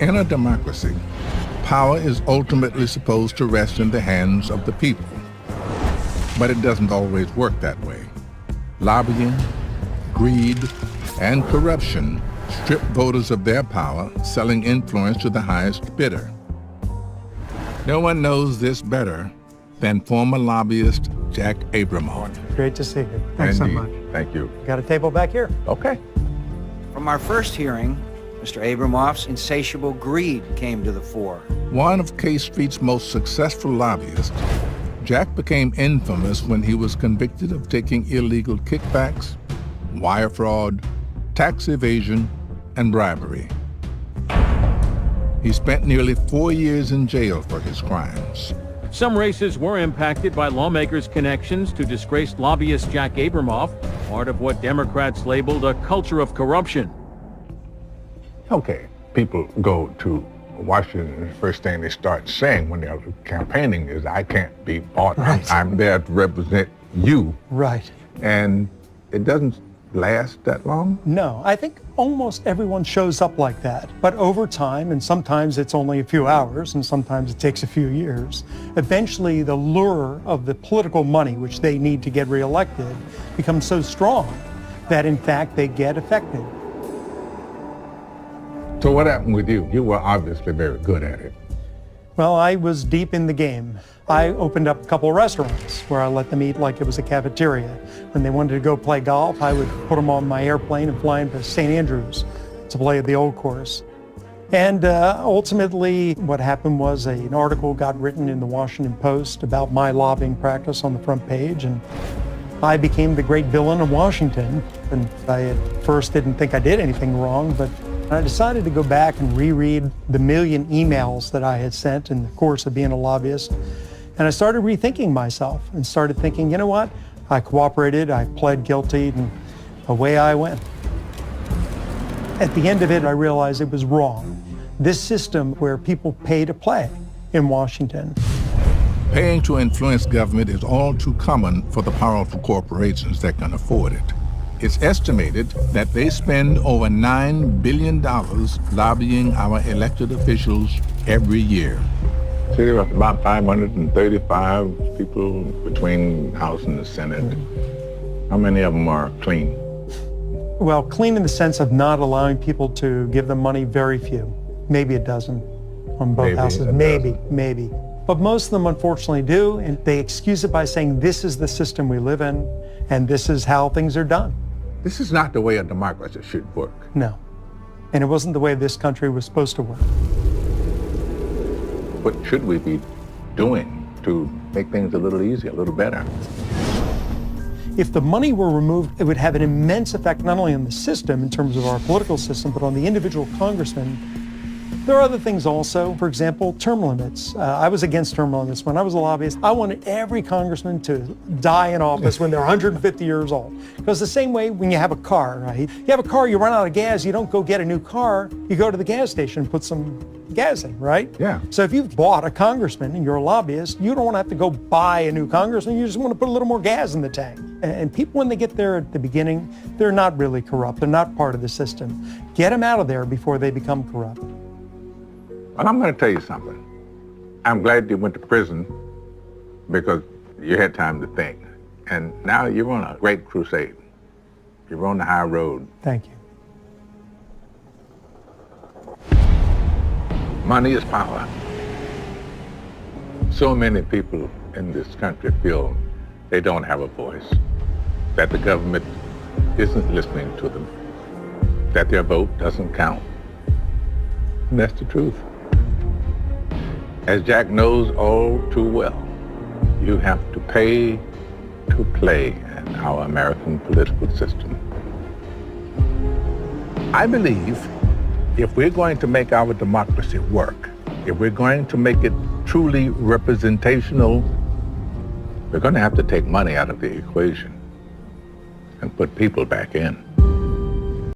In a democracy, power is ultimately supposed to rest in the hands of the people. But it doesn't always work that way. Lobbying, greed, and corruption strip voters of their power, selling influence to the highest bidder. No one knows this better than former lobbyist Jack Abramoff. Great to see you. Thanks so much. Thank you. Got a table back here? Okay. From our first hearing, Mr. Abramoff's insatiable greed came to the fore. One of K Street's most successful lobbyists, Jack became infamous when he was convicted of taking illegal kickbacks, wire fraud, tax evasion, and bribery. He spent nearly 4 years in jail for his crimes. Some races were impacted by lawmakers' connections to disgraced lobbyist Jack Abramoff, part of what Democrats labeled a culture of corruption. Okay, people go to Washington, the first thing they start saying when they're campaigning is, I can't be bought. Right. I'm there to represent you. Right. And it doesn't last that long? No, I think almost everyone shows up like that. But over time, and sometimes it's only a few hours, and sometimes it takes a few years, eventually the lure of the political money, which they need to get reelected, becomes so strong that in fact they get affected. So what happened with you? You were obviously very good at it. Well, I was deep in the game. I opened up a couple of restaurants where I let them eat like it was a cafeteria. When they wanted to go play golf, I would put them on my airplane and fly into St. Andrews to play at the old course. And ultimately, what happened was an article got written in the Washington Post about my lobbying practice on the front page, and I became the great villain of Washington. And I at first didn't think I did anything wrong, but I decided to go back and reread the million emails that I had sent in the course of being a lobbyist. And I started rethinking myself and started thinking, you know what? I cooperated, I pled guilty, and away I went. At the end of it, I realized it was wrong. This system where people pay to play in Washington. Paying to influence government is all too common for the powerful corporations that can afford it. It's estimated that they spend over $9 billion lobbying our elected officials every year. See, there are about 535 people between House and the Senate. How many of them are clean? Well, clean in the sense of not allowing people to give them money, very few. Maybe a dozen on both houses. Maybe. But most of them unfortunately do, and they excuse it by saying this is the system we live in, and this is how things are done. This is not the way a democracy should work. No. And it wasn't the way this country was supposed to work. What should we be doing to make things a little easier, a little better? If the money were removed, it would have an immense effect not only on the system in terms of our political system, but on the individual congressman. There are other things also. For example, term limits. I was against term limits. When I was a lobbyist, I wanted every congressman to die in office when they're 150 years old. Because the same way when you have a car, right? You have a car, you run out of gas, you don't go get a new car, you go to the gas station and put some gas in, right? Yeah. So if you've bought a congressman and you're a lobbyist, you don't want to have to go buy a new congressman, you just want to put a little more gas in the tank. And people, when they get there at the beginning, they're not really corrupt, they're not part of the system. Get them out of there before they become corrupt. Well, I'm going to tell you something. I'm glad you went to prison because you had time to think. And now you're on a great crusade. You're on the high road. Thank you. Money is power. So many people in this country feel they don't have a voice, that the government isn't listening to them, that their vote doesn't count. And that's the truth. As Jack knows all too well, you have to pay to play in our American political system. I believe if we're going to make our democracy work, if we're going to make it truly representational, we're going to have to take money out of the equation and put people back in.